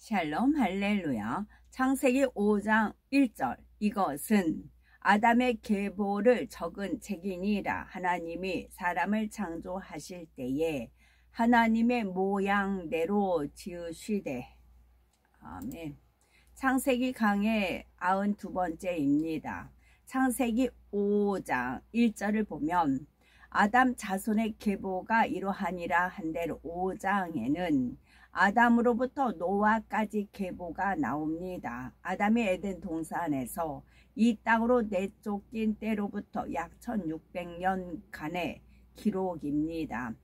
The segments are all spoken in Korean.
샬롬 할렐루야. 창세기 5장 1절. 이것은 아담의 계보를 적은 책이니라. 하나님이 사람을 창조하실 때에 하나님의 모양대로 지으시되. 아멘. 창세기 강의 92번째입니다. 창세기 5장 1절을 보면 아담 자손의 계보가 이러하니라 한대로 5장에는 아담으로부터 노아까지 계보가 나옵니다. 아담이 에덴 동산에서 이 땅으로 내쫓긴 때로부터 약 1600년간의 기록입니다.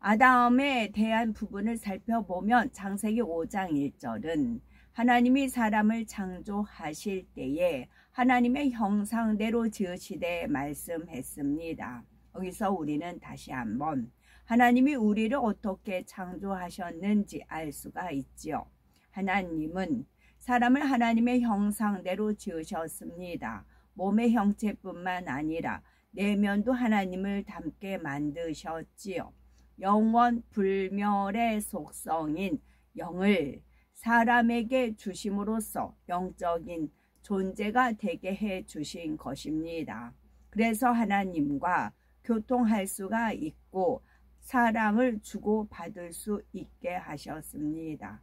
아담에 대한 부분을 살펴보면 창세기 5장 1절은 하나님이 사람을 창조하실 때에 하나님의 형상대로 지으시되 말씀했습니다. 여기서 우리는 다시 한번 하나님이 우리를 어떻게 창조하셨는지 알 수가 있지요. 하나님은 사람을 하나님의 형상대로 지으셨습니다. 몸의 형체뿐만 아니라 내면도 하나님을 닮게 만드셨지요. 영원 불멸의 속성인 영을 사람에게 주심으로써 영적인 존재가 되게 해 주신 것입니다. 그래서 하나님과 교통할 수가 있고 사랑을 주고받을 수 있게 하셨습니다.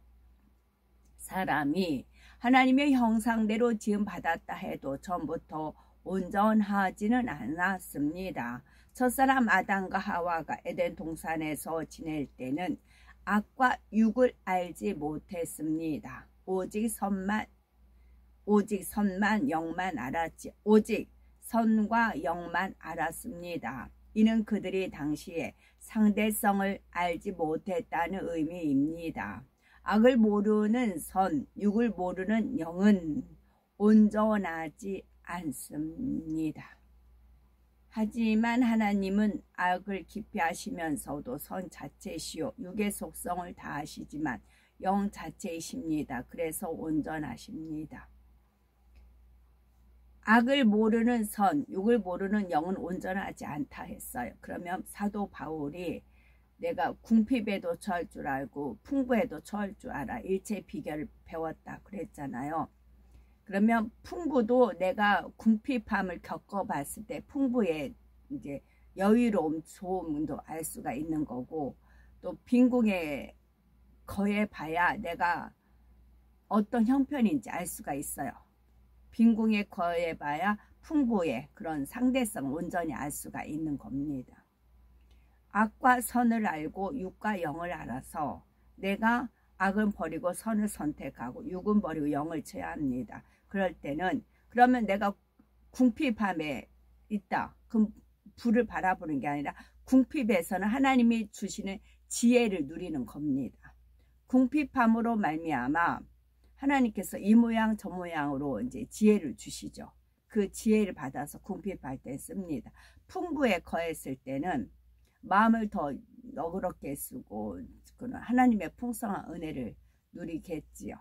사람이 하나님의 형상대로 지음받았다 해도 처음부터 온전하지는 않았습니다. 첫사람 아담과 하와가 에덴 동산에서 지낼 때는 악과 육을 알지 못했습니다. 오직 선만 영만 알았지. 오직 선과 영만 알았습니다. 이는 그들이 당시에 상대성을 알지 못했다는 의미입니다. 악을 모르는 선, 육을 모르는 영은 온전하지 않습니다. 하지만 하나님은 악을 기피하시면서도 선 자체시요 육의 속성을 다하시지만 영 자체이십니다. 그래서 온전하십니다. 악을 모르는 선, 육을 모르는 영은 온전하지 않다 했어요. 그러면 사도 바울이 내가 궁핍에도 처할 줄 알고 풍부에도 처할 줄 알아. 일체 비결을 배웠다 그랬잖아요. 그러면 풍부도 내가 궁핍함을 겪어봤을 때 풍부의 이제 여유로움, 좋음도 알 수가 있는 거고, 또 빈궁에 거해봐야 내가 어떤 형편인지 알 수가 있어요. 빈궁에 거해봐야 풍부의 그런 상대성 온전히 알 수가 있는 겁니다. 악과 선을 알고 육과 영을 알아서 내가 악은 버리고 선을 선택하고 육은 버리고 영을 쳐야 합니다. 그럴 때는 그러면 내가 궁핍함에 있다. 그럼 불을 바라보는 게 아니라 궁핍에서는 하나님이 주시는 지혜를 누리는 겁니다. 궁핍함으로 말미암아 하나님께서 이 모양 저 모양으로 이제 지혜를 주시죠. 그 지혜를 받아서 궁핍할 때 씁니다. 풍부에 거했을 때는 마음을 더 너그럽게 쓰고 하나님의 풍성한 은혜를 누리겠지요.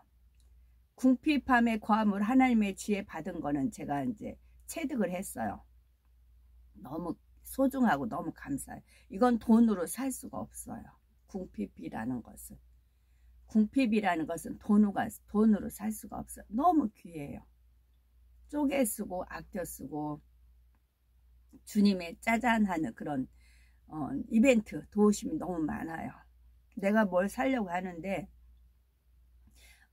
궁핍함의 과음을 하나님의 지혜 받은 거는 제가 이제 체득을 했어요. 너무 소중하고 너무 감사해요. 이건 돈으로 살 수가 없어요. 궁핍이라는 것은. 궁핍이라는 것은 돈으로 살 수가 없어요. 너무 귀해요. 쪼개 쓰고 아껴 쓰고 주님의 짜잔하는 그런 이벤트 도우심이 너무 많아요. 내가 뭘 사려고 하는데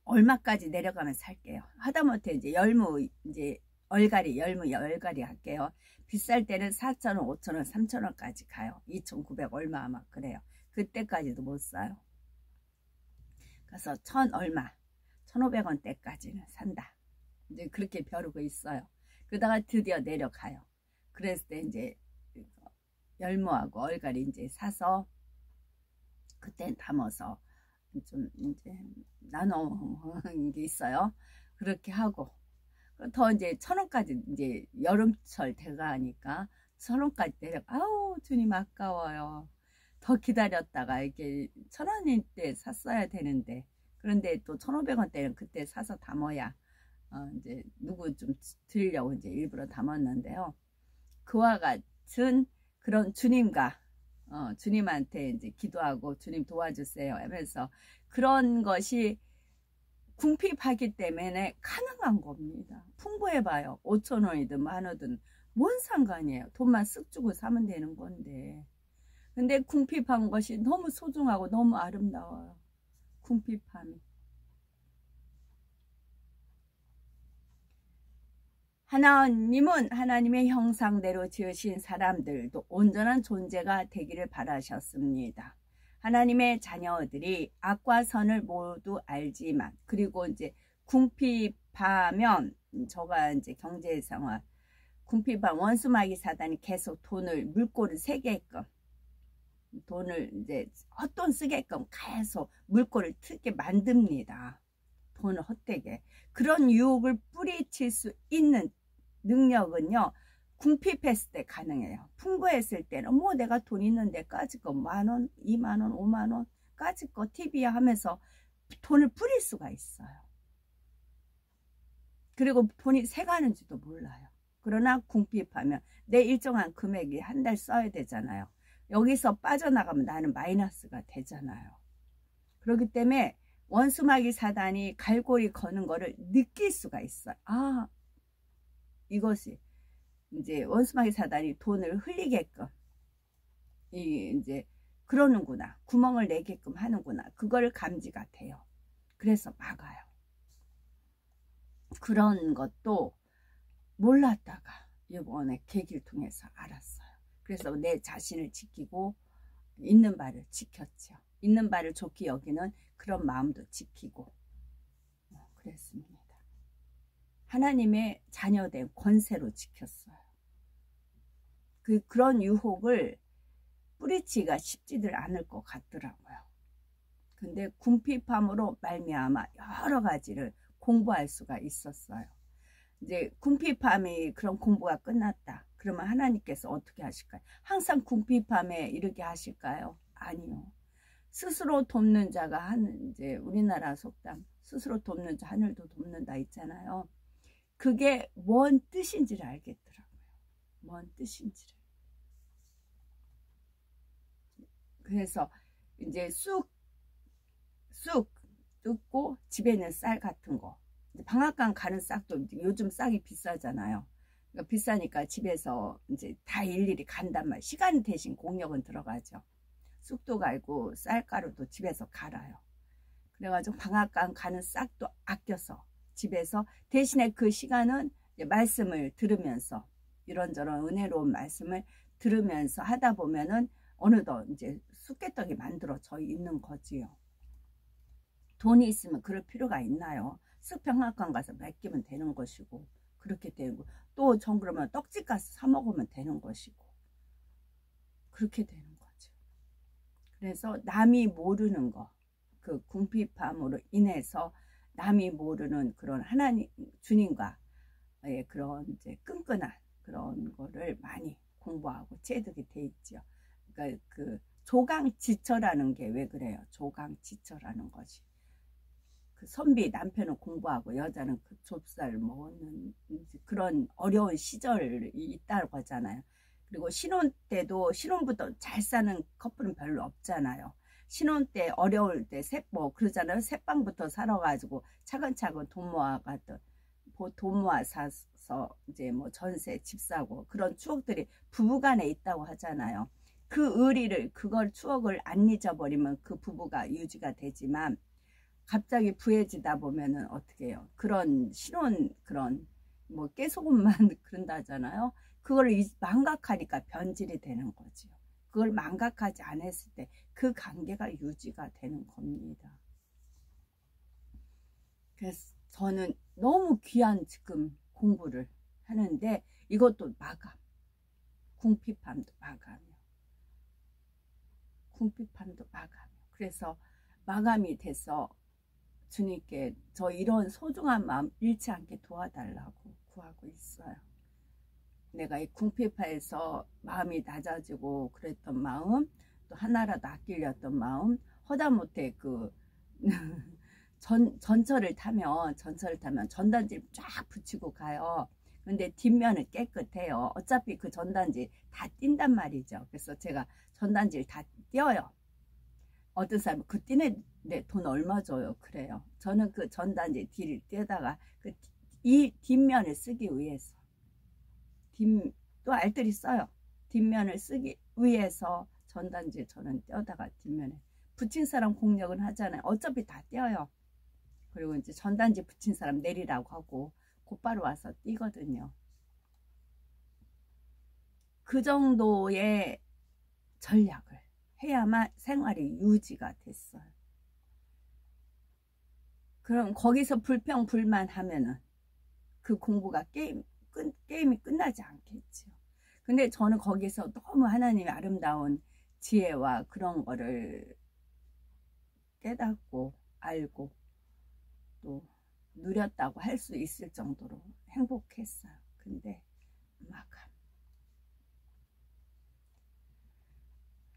얼마까지 내려가면 살게요. 하다못해 이제 얼갈이 할게요. 비쌀 때는 4,000원, 5,000원, 3,000원까지 가요. 2,900 얼마 막 그래요. 그때까지도 못 사요. 그래서 1,000 얼마, 1,500원대까지는 산다. 이제 그렇게 벼르고 있어요. 그러다가 드디어 내려가요. 그랬을 때 이제 열무하고 얼갈이 이제 사서 그때 담아서 좀 이제 나눠는 게 있어요. 그렇게 하고 더 이제 1,000원까지 이제 여름철 돼가니까 1,000원까지 내려. 아우 주님 아까워요. 더 기다렸다가 이렇게 1,000원일 때 샀어야 되는데 그런데 또 1,500원대는 그때 사서 담아야 이제 누구 좀 드리려고 이제 일부러 담았는데요. 그와 같은 그런 주님과 주님한테 이제 기도하고 주님 도와주세요 하면서 그런 것이 궁핍하기 때문에 가능한 겁니다. 풍부해봐요. 5,000원이든 10,000원이든 뭔 상관이에요. 돈만 쓱 주고 사면 되는 건데. 근데 궁핍한 것이 너무 소중하고 너무 아름다워요. 궁핍함이. 하나님은 하나님의 형상대로 지으신 사람들도 온전한 존재가 되기를 바라셨습니다. 하나님의 자녀들이 악과 선을 모두 알지만, 그리고 이제 궁핍하면, 저가 이제 경제생활, 궁핍한 원수마귀 사단이 계속 돈을 물꼬를 새게끔, 돈을 이제 헛돈 쓰게끔 계속 물꼬를 트게 만듭니다. 돈을 헛되게. 그런 유혹을 뿌리칠 수 있는 능력은요, 궁핍했을 때 가능해요. 풍부했을 때는 뭐 내가 돈 있는데 까짓거 10,000원, 20,000원, 50,000원 까짓거 TV야 하면서 돈을 뿌릴 수가 있어요. 그리고 돈이 새가는지도 몰라요. 그러나 궁핍하면 내 일정한 금액이 한 달 써야 되잖아요. 여기서 빠져나가면 나는 마이너스가 되잖아요. 그렇기 때문에 원수마귀 사단이 갈고리 거는 거를 느낄 수가 있어요. 아, 이것이 이제 원수마귀 사단이 돈을 흘리게끔 이제 그러는구나. 구멍을 내게끔 하는구나. 그걸 감지가 돼요. 그래서 막아요. 그런 것도 몰랐다가 이번에 계기를 통해서 알았어요. 그래서 내 자신을 지키고 있는 바를 지켰죠. 있는 바를 좋게 여기는 그런 마음도 지키고 그랬습니다. 하나님의 자녀된 권세로 지켰어요. 그런 유혹을 뿌리치기가 쉽지들 않을 것 같더라고요. 근데 궁핍함으로 말미암아 여러 가지를 공부할 수가 있었어요. 이제 궁핍함이 그런 공부가 끝났다. 그러면 하나님께서 어떻게 하실까요? 항상 궁핍함에 이르게 하실까요? 아니요. 스스로 돕는 자가 이제 우리나라 속담 스스로 돕는 자 하늘도 돕는다 있잖아요. 그게 뭔 뜻인지를 알겠더라고요. 뭔 뜻인지를. 그래서 이제 쑥 뜯고 집에 있는 쌀 같은 거, 방앗간 가는 싹도 요즘 싹이 비싸잖아요. 그러니까 비싸니까 집에서 이제 다 일일이 간단 말이에요. 시간 대신 공력은 들어가죠. 쑥도 갈고 쌀가루도 집에서 갈아요. 그래가지고 방앗간 가는 싹도 아껴서 집에서 대신에 그 시간은 이제 말씀을 들으면서 이런저런 은혜로운 말씀을 들으면서 하다 보면은 어느덧 이제 쑥개떡이 만들어져 있는 거지요. 돈이 있으면 그럴 필요가 있나요? 쑥평학관 가서 맡기면 되는 것이고 그렇게 되고 또 전 그러면 떡집 가서 사 먹으면 되는 것이고 그렇게 되는 거죠. 그래서 남이 모르는 거, 그 궁핍함으로 인해서 남이 모르는 그런 하나님 주님과의 그런 이제 끈끈한 그런 거를 많이 공부하고 체득이 돼 있죠. 그러니까 그 조강지처라는 게 왜 그래요? 조강지처라는 것이. 그 선비 남편은 공부하고 여자는 그 좁쌀 먹는 그런 어려운 시절이 있다고 하잖아요. 그리고 신혼 때도 신혼부터 잘 사는 커플은 별로 없잖아요. 신혼 때 어려울 때 뭐 그러잖아요. 새빵부터 살아가지고 차근차근 돈 모아 사서 이제 뭐 전세 집 사고 그런 추억들이 부부간에 있다고 하잖아요. 그걸 추억을 안 잊어버리면 그 부부가 유지가 되지만 갑자기 부해지다 보면은 어떻게 해요? 그런 신혼 그런 뭐 깨소금만 그런다잖아요. 그걸 망각하니까 변질이 되는 거죠. 그걸 망각하지 않았을 때 그 관계가 유지가 되는 겁니다. 그래서 저는 너무 귀한 지금 공부를 하는데 이것도 마감, 궁핍함도 마감이요. 궁핍함도 마감이요. 그래서 마감이 돼서 주님께 저 이런 소중한 마음 잃지 않게 도와달라고 구하고 있어요. 내가 이 궁핍해서 마음이 낮아지고 그랬던 마음, 또 하나라도 아끼려던 마음, 허다못해 그 전철을 타면 전단지를 쫙 붙이고 가요. 근데 뒷면은 깨끗해요. 어차피 그 전단지 다 띈단 말이죠. 그래서 제가 전단지를 다 띄어요. 어떤 사람은 그 띠네 돈 얼마 줘요 그래요. 저는 그 전단지 뒤를 떼다가 그 이 뒷면을 쓰기 위해서 또 알뜰히 써요. 뒷면을 쓰기 위해서 전단지 저는 떼다가 뒷면에 붙인 사람 공략은 하잖아요. 어차피 다 떼어요. 그리고 이제 전단지 붙인 사람 내리라고 하고 곧바로 와서 띄거든요. 그 정도의 전략을 해야만 생활이 유지가 됐어요. 그럼 거기서 불평불만 하면은 그 공부가 게임이 끝나지 않겠죠. 근데 저는 거기서 너무 하나님의 아름다운 지혜와 그런 거를 깨닫고 알고 또 누렸다고 할 수 있을 정도로 행복했어요. 근데 막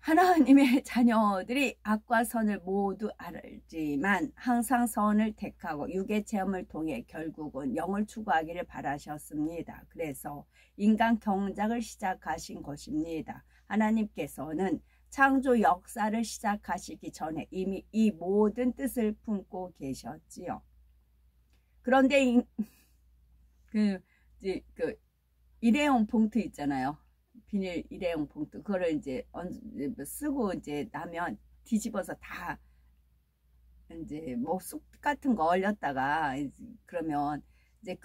하나님의 자녀들이 악과 선을 모두 알지만 항상 선을 택하고 육의 체험을 통해 결국은 영을 추구하기를 바라셨습니다. 그래서 인간 경작을 시작하신 것입니다. 하나님께서는 창조 역사를 시작하시기 전에 이미 이 모든 뜻을 품고 계셨지요. 그런데 그 일회용 봉투 있잖아요. 비닐 일회용 봉투 그거를 이제 쓰고 이제 나면 뒤집어서 다 이제 뭐 쑥 같은 거 얼렸다가 그러면 이제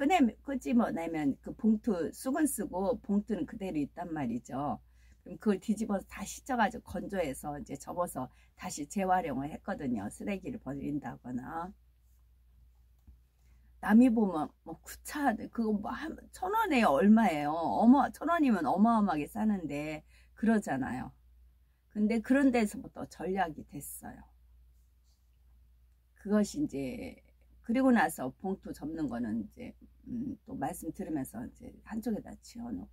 끄집어내면 그 봉투 쑥은 쓰고 봉투는 그대로 있단 말이죠. 그럼 그걸 뒤집어서 다 씻어가지고 건조해서 이제 접어서 다시 재활용을 했거든요. 쓰레기를 버린다거나. 남이 보면 뭐 구차 그거 뭐 1,000원에 얼마예요. 1,000원이면 어마어마하게 싸는데 그러잖아요. 근데 그런 데서부터 전략이 됐어요. 그것이 이제 그리고 나서 봉투 접는 거는 이제 또 말씀 들으면서 이제 한쪽에다 치워놓고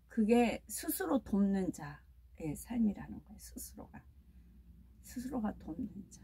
그게 스스로 돕는 자의 삶이라는 거예요. 스스로가 돕는 자.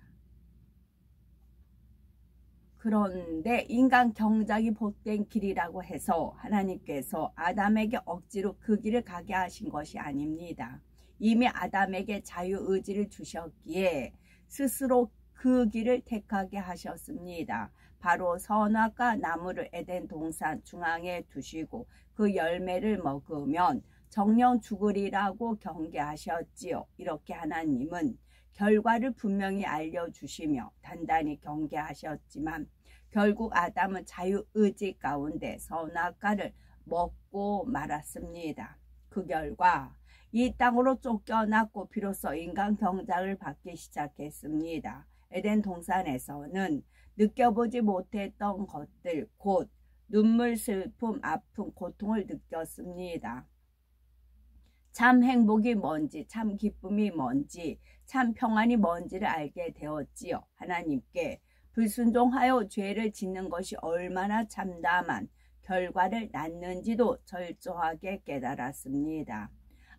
그런데 인간 경작이 복된 길이라고 해서 하나님께서 아담에게 억지로 그 길을 가게 하신 것이 아닙니다. 이미 아담에게 자유의지를 주셨기에 스스로 그 길을 택하게 하셨습니다. 바로 선악과 나무를 에덴 동산 중앙에 두시고 그 열매를 먹으면 정령 죽으리라고 경계하셨지요. 이렇게 하나님은 결과를 분명히 알려주시며 단단히 경계하셨지만 결국 아담은 자유의지 가운데 선악과를 먹고 말았습니다. 그 결과 이 땅으로 쫓겨났고 비로소 인간 경작을 받기 시작했습니다. 에덴 동산에서는 느껴보지 못했던 것들 곧 눈물, 슬픔, 아픔, 고통을 느꼈습니다. 참 행복이 뭔지, 참 기쁨이 뭔지, 참 평안이 뭔지를 알게 되었지요. 하나님께 불순종하여 죄를 짓는 것이 얼마나 참담한 결과를 낳는지도 철저하게 깨달았습니다.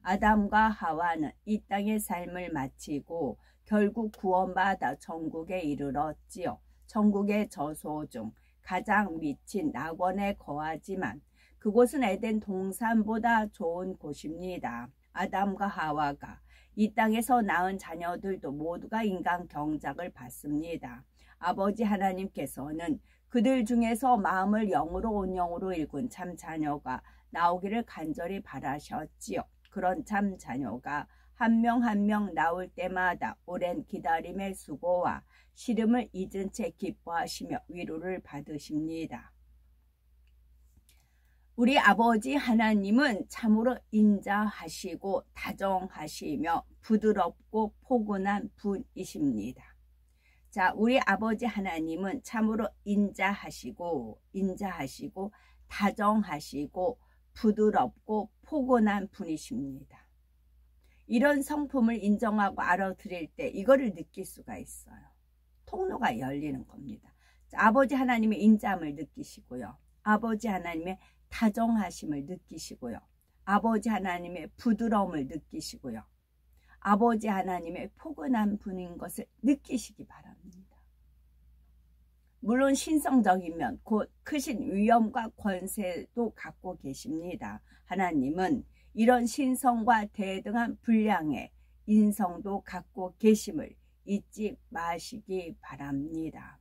아담과 하와는 이 땅의 삶을 마치고 결국 구원받아 천국에 이르렀지요. 천국의 저소 중 가장 미친 낙원에 거하지만 그곳은 에덴 동산보다 좋은 곳입니다. 아담과 하와가 이 땅에서 낳은 자녀들도 모두가 인간 경작을 받습니다. 아버지 하나님께서는 그들 중에서 마음을 영으로 온 영으로 일군 참 자녀가 나오기를 간절히 바라셨지요. 그런 참 자녀가 한 명 한 명 나올 때마다 오랜 기다림의 수고와 시름을 잊은 채 기뻐하시며 위로를 받으십니다. 우리 아버지 하나님은 참으로 인자하시고 다정하시며 부드럽고 포근한 분이십니다. 자, 우리 아버지 하나님은 참으로 인자하시고 다정하시고 부드럽고 포근한 분이십니다. 이런 성품을 인정하고 알아들일 때 이거를 느낄 수가 있어요. 통로가 열리는 겁니다. 자, 아버지 하나님의 인자함을 느끼시고요. 아버지 하나님의 다정하심을 느끼시고요. 아버지 하나님의 부드러움을 느끼시고요. 아버지 하나님의 포근한 분인 것을 느끼시기 바랍니다. 물론 신성적인 면, 곧 크신 위엄과 권세도 갖고 계십니다. 하나님은 이런 신성과 대등한 분량의 인성도 갖고 계심을 잊지 마시기 바랍니다.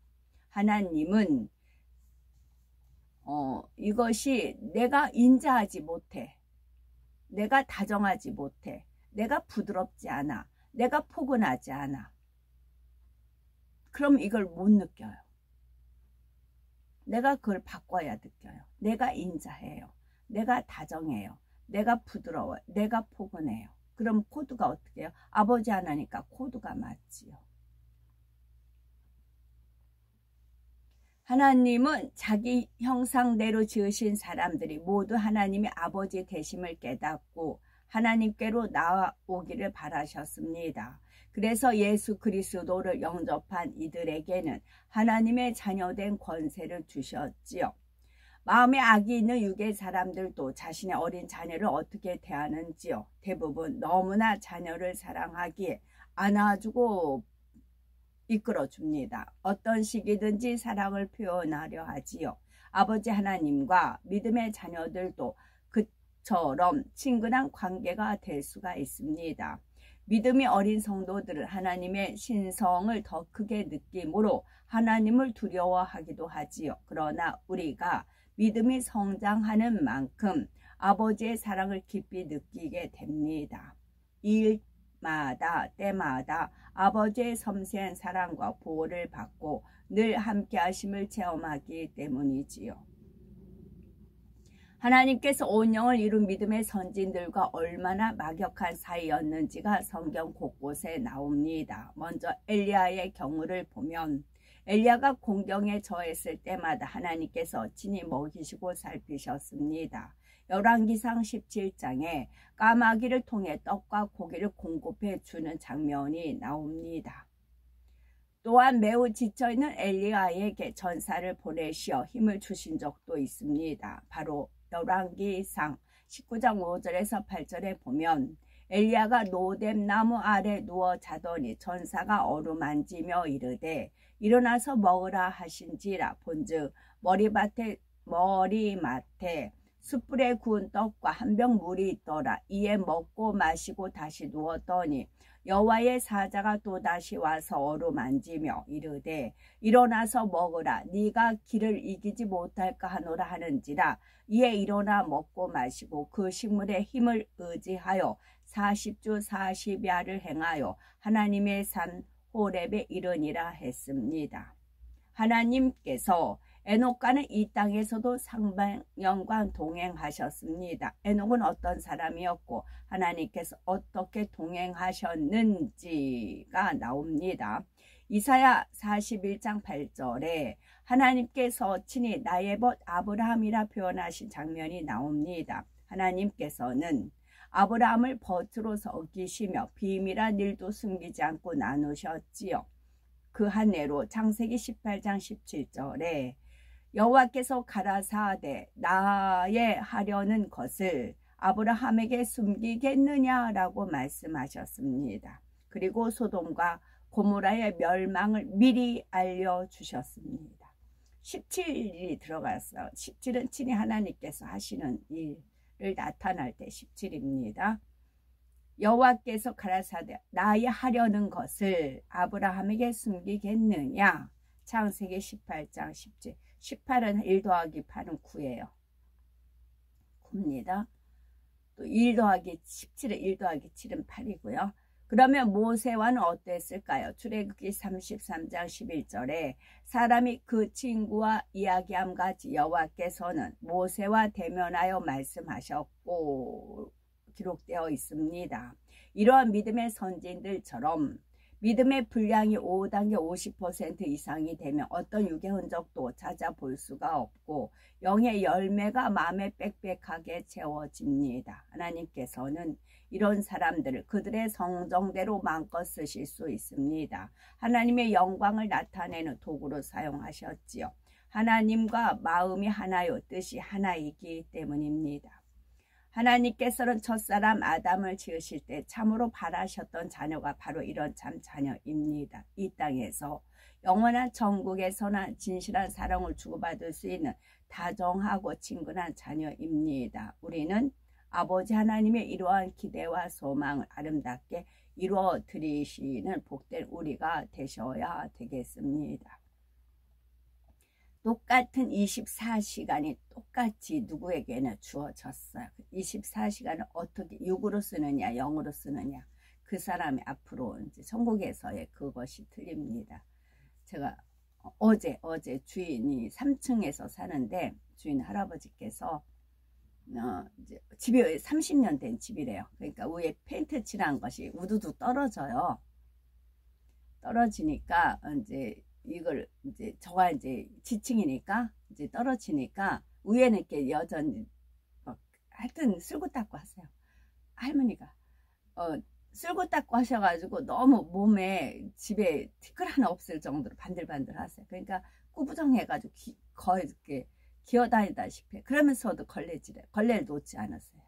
하나님은 이것이 내가 인자하지 못해, 내가 다정하지 못해, 내가 부드럽지 않아, 내가 포근하지 않아, 그럼 이걸 못 느껴요. 내가 그걸 바꿔야 느껴요. 내가 인자해요, 내가 다정해요, 내가 부드러워요, 내가 포근해요. 그럼 코드가 어떻게 해요? 아버지 하나니까 코드가 맞지요. 하나님은 자기 형상대로 지으신 사람들이 모두 하나님의 아버지 되심을 깨닫고 하나님께로 나아오기를 바라셨습니다. 그래서 예수 그리스도를 영접한 이들에게는 하나님의 자녀된 권세를 주셨지요. 마음에 악이 있는 육의 사람들도 자신의 어린 자녀를 어떻게 대하는지요. 대부분 너무나 자녀를 사랑하기에 안아주고 이끌어줍니다. 어떤 시기든지 사랑을 표현하려 하지요. 아버지 하나님과 믿음의 자녀들도 그처럼 친근한 관계가 될 수가 있습니다. 믿음이 어린 성도들은 하나님의 신성을 더 크게 느끼므로 하나님을 두려워하기도 하지요. 그러나 우리가 믿음이 성장하는 만큼 아버지의 사랑을 깊이 느끼게 됩니다. 일마다 때마다 아버지의 섬세한 사랑과 보호를 받고 늘 함께 하심을 체험하기 때문이지요. 하나님께서 온 영을 이룬 믿음의 선진들과 얼마나 막역한 사이였는지가 성경 곳곳에 나옵니다. 먼저 엘리야의 경우를 보면 엘리야가 공경에 처했을 때마다 하나님께서 친히 먹이시고 살피셨습니다. 열왕기상 17장에 까마귀를 통해 떡과 고기를 공급해 주는 장면이 나옵니다. 또한 매우 지쳐있는 엘리야에게 전사를 보내시어 힘을 주신 적도 있습니다. 바로 열왕기상 19장 5절에서 8절에 보면 엘리야가 로뎀 나무 아래 누워 자더니 전사가 어루만지며 이르되 일어나서 먹으라 하신지라. 본즉 머리맡에 숯불에 구운 떡과 한 병 물이 있더라. 이에 먹고 마시고 다시 누웠더니 여호와의 사자가 또다시 와서 어루만지며 이르되 일어나서 먹으라. 네가 길을 이기지 못할까 하노라 하는지라. 이에 일어나 먹고 마시고 그 식물의 힘을 의지하여 40주 40야를 행하여 하나님의 산 호렙에 이르니라 했습니다. 하나님께서 에녹과는 이 땅에서도 상방년간 동행하셨습니다. 에녹은 어떤 사람이었고 하나님께서 어떻게 동행하셨는지가 나옵니다. 이사야 41장 8절에 하나님께서 친히 나의 벗 아브라함이라 표현하신 장면이 나옵니다. 하나님께서는 아브라함을 벗으로서 어기시며 비밀한 일도 숨기지 않고 나누셨지요. 그 한 예로 창세기 18장 17절에 여호와께서 가라사대 나의 하려는 것을 아브라함에게 숨기겠느냐라고 말씀하셨습니다. 그리고 소돔과 고모라의 멸망을 미리 알려주셨습니다. 17일이 들어갔어요. 17은 친히 하나님께서 하시는 일을 나타날 때 17입니다. 여호와께서 가라사대 나의 하려는 것을 아브라함에게 숨기겠느냐. 창세기 18장 17. 18은 1 더하기 8은 9예요. 9입니다. 또 1 더하기 17은 1 더하기 7은 8이고요. 그러면 모세와는 어땠을까요? 출애굽기 33장 11절에 사람이 그 친구와 이야기함 같이 여호와께서는 모세와 대면하여 말씀하셨고 기록되어 있습니다. 이러한 믿음의 선진들처럼 믿음의 분량이 5단계 50% 이상이 되면 어떤 육의 흔적도 찾아볼 수가 없고 영의 열매가 마음에 빽빽하게 채워집니다. 하나님께서는 이런 사람들을 그들의 성정대로 마음껏 쓰실 수 있습니다. 하나님의 영광을 나타내는 도구로 사용하셨지요. 하나님과 마음이 하나요, 뜻이 하나이기 때문입니다. 하나님께서는 첫사람 아담을 지으실 때 참으로 바라셨던 자녀가 바로 이런 참 자녀입니다. 이 땅에서 영원한 천국에서나 진실한 사랑을 주고받을 수 있는 다정하고 친근한 자녀입니다. 우리는 아버지 하나님의 이러한 기대와 소망을 아름답게 이루어 드리시는 복된 우리가 되셔야 되겠습니다. 똑같은 24시간이 똑같이 누구에게나 주어졌어요. 24시간을 어떻게 6으로 쓰느냐 0으로 쓰느냐 그 사람이 앞으로 이제 천국에서의 그것이 틀립니다. 제가 어제 주인이 3층에서 사는데 주인 할아버지께서 이제 집이 30년 된 집이래요. 그러니까 위에 페인트 칠한 것이 우두두 떨어져요. 떨어지니까 이제 이걸 이제 저가 이제 지층이니까 이제 떨어지니까 위에는 이렇게 여전히 하여튼 쓸고 닦고 하세요. 할머니가 쓸고 닦고 하셔가지고 너무 몸에 집에 티끌 하나 없을 정도로 반들반들 하세요. 그러니까 꾸부정해가지고 거의 이렇게 기어다니다시피 그러면서도 걸레를 놓지 않았어요.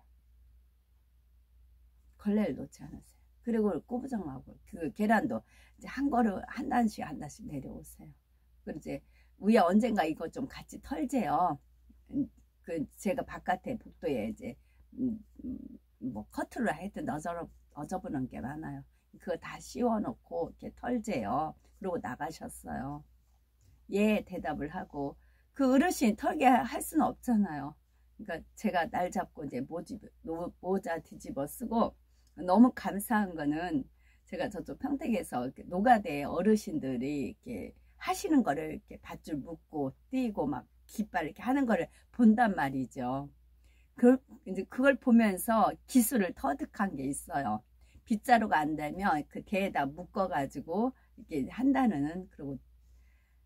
걸레를 놓지 않았어요. 그리고 꾸부정하고 그 계란도 이제 한 단씩 내려오세요. 그리고 이제 위에 언젠가 이거 좀 같이 털재요. 그 제가 바깥에 복도에 이제 뭐 커트로 하여튼 어져보는 게 많아요. 그거 다 씌워놓고 이렇게 털재요. 그러고 나가셨어요. 예 대답을 하고 그 어르신 털게 할 수는 없잖아요. 그러니까 제가 날 잡고 이제 모자 뒤집어 쓰고 너무 감사한 거는 제가 저쪽 평택에서 노가대 어르신들이 이렇게 하시는 거를 이렇게 밧줄 묶고 뛰고 막 깃발 이렇게 하는 거를 본단 말이죠. 이제 그걸 보면서 기술을 터득한 게 있어요. 빗자루가 안 되면 그 대에다 묶어가지고 이렇게 한다는 그리고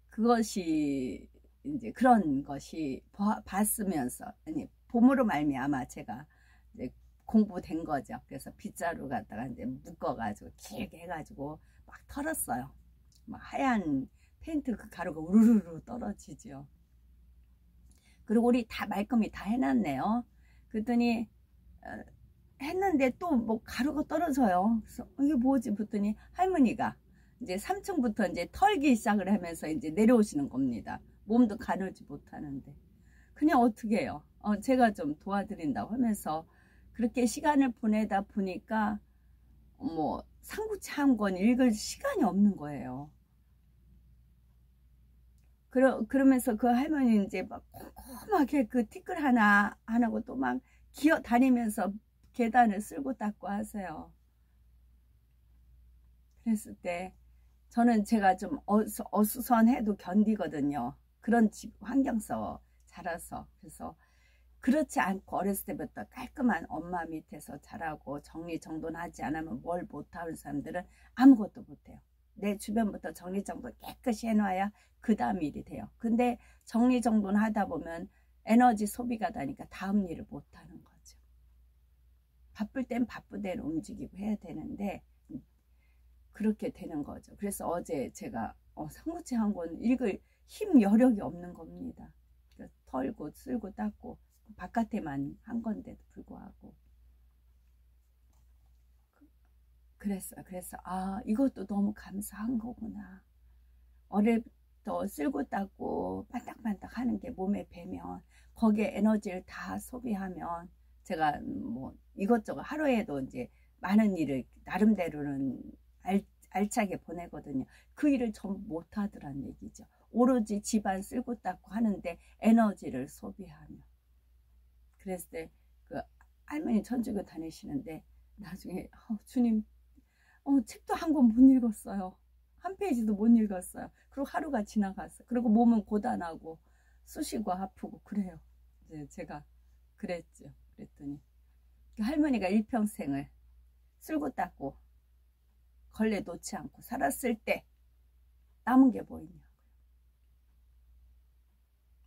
그것이 이제 그런 것이 봤으면서 아니 봄으로 말미암아 제가 이제 공부된 거죠. 그래서 빗자루 갖다가 이제 묶어가지고 길게 해가지고 막 털었어요. 막 하얀 페인트 그 가루가 우르르 떨어지죠. 그리고 우리 다 말끔히 다 해놨네요. 그랬더니 했는데 또 뭐 가루가 떨어져요. 그래서 이게 뭐지? 봤더니 할머니가 이제 3층부터 이제 털기 시작을 하면서 이제 내려오시는 겁니다. 몸도 가누지 못하는데 그냥 어떻게 해요? 제가 좀 도와드린다고 하면서 그렇게 시간을 보내다 보니까 뭐 삼국지 한 권 읽을 시간이 없는 거예요. 그러면서 그 할머니 이제 막 꼼꼼하게 그 티끌 하나 안 하고 또 막 기어 다니면서 계단을 쓸고 닦고 하세요. 그랬을 때 저는 제가 좀 어수선해도 견디거든요. 그런 집 환경서 자라서. 그래서 그렇지 않고 어렸을 때부터 깔끔한 엄마 밑에서 자라고 정리정돈하지 않으면 뭘 못하는 사람들은 아무것도 못해요. 내 주변부터 정리정돈 깨끗이 해놔야 그 다음 일이 돼요. 근데 정리정돈 하다 보면 에너지 소비가 되니까 다음 일을 못하는 거죠. 바쁠 땐 바쁘대로 움직이고 해야 되는데 그렇게 되는 거죠. 그래서 어제 제가 삼국지 한 권 읽을 힘 여력이 없는 겁니다. 털고 쓸고 닦고 바깥에만 한 건데도 불구하고 그래서 아 이것도 너무 감사한 거구나. 어려부터 쓸고 닦고 반딱반딱 하는 게 몸에 배면 거기에 에너지를 다 소비하면 제가 뭐 이것저것 하루에도 이제 많은 일을 나름대로는 알차게 보내거든요. 그 일을 전부 못하더란 얘기죠. 오로지 집안 쓸고 닦고 하는데 에너지를 소비하며. 그랬을 때 그 할머니 천주교 다니시는데 나중에 주님 책도 한 권 못 읽었어요. 한 페이지도 못 읽었어요. 그리고 하루가 지나갔어요. 그리고 몸은 고단하고 쑤시고 아프고 그래요. 이제 제가 그랬죠. 그랬더니 할머니가 일평생을 쓸고 닦고 걸레 놓지 않고 살았을 때 남은 게 뭐 있냐고요.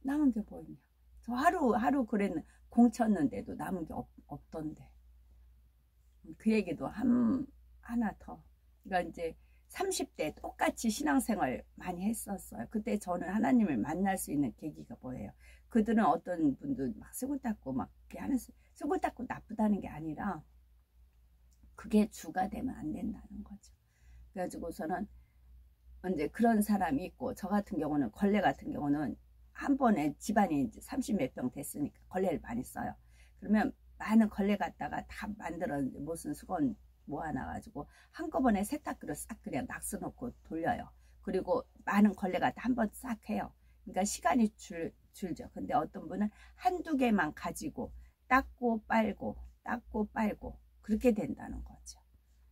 남은 게 뭐 있냐고. 저 하루 그랬는 공쳤는데도 남은 게 없던데. 그 얘기도 하나 더. 그러니까 이제 30대 똑같이 신앙생활 많이 했었어요. 그때 저는 하나님을 만날 수 있는 계기가 뭐예요? 그들은 어떤 분들 막 쓰고 닦고 막 이렇게 하는 쓰고 닦고 나쁘다는 게 아니라 그게 주가 되면 안 된다는 거죠. 그래가지고서는 이제 그런 사람이 있고 저 같은 경우는 걸레 같은 경우는 한 번에 집안이 이제 30몇 평 됐으니까 걸레를 많이 써요. 그러면 많은 걸레 갖다가 다 만들어 무슨 수건 모아놔가지고 한꺼번에 세탁기로 싹 그냥 낙서놓고 돌려요. 그리고 많은 걸레가 한번 싹 해요. 그러니까 시간이 줄죠. 근데 어떤 분은 한두 개만 가지고 닦고 빨고 닦고 빨고 그렇게 된다는 거죠.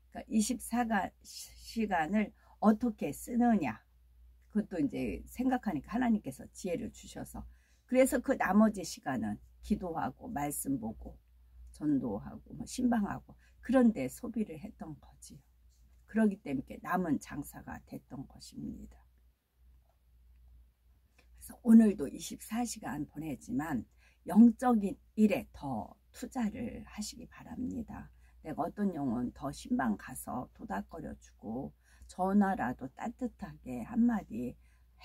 그러니까 24시간을 어떻게 쓰느냐, 그것도 이제 생각하니까 하나님께서 지혜를 주셔서, 그래서 그 나머지 시간은 기도하고 말씀 보고 전도하고 뭐 신방하고 그런데 소비를 했던 거지요. 그러기 때문에 남은 장사가 됐던 것입니다. 그래서 오늘도 24시간 보내지만 영적인 일에 더 투자를 하시기 바랍니다. 내가 어떤 영혼 더 신방 가서 도닥거려 주고 전화라도 따뜻하게 한마디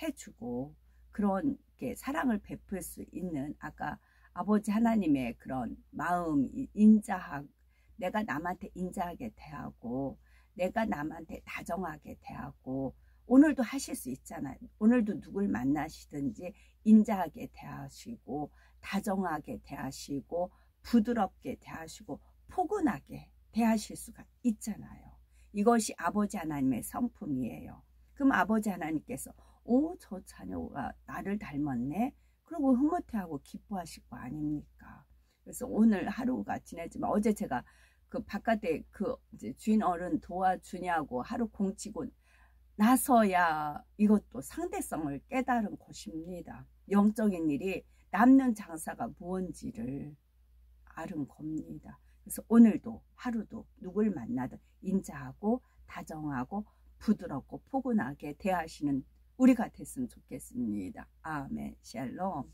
해주고 그런 게 사랑을 베풀 수 있는, 아까 아버지 하나님의 그런 마음 인자하고, 내가 남한테 인자하게 대하고 내가 남한테 다정하게 대하고, 오늘도 하실 수 있잖아요. 오늘도 누굴 만나시든지 인자하게 대하시고 다정하게 대하시고 부드럽게 대하시고 포근하게 대하실 수가 있잖아요. 이것이 아버지 하나님의 성품이에요. 그럼 아버지 하나님께서 저 자녀가 나를 닮았네, 그리고 흐뭇해하고 기뻐하실 거 아닙니까? 그래서 오늘 하루가 지내지만, 어제 제가 그 바깥에 그 이제 주인 어른 도와주냐고 하루 공치고 나서야 이것도 상대성을 깨달은 것입니다. 영적인 일이 남는 장사가 무언지를 알은 겁니다. 그래서 오늘도 하루도 누굴 만나든 인자하고 다정하고 부드럽고 포근하게 대하시는 우리가 됐으면 좋겠습니다. 아멘. 샬롬.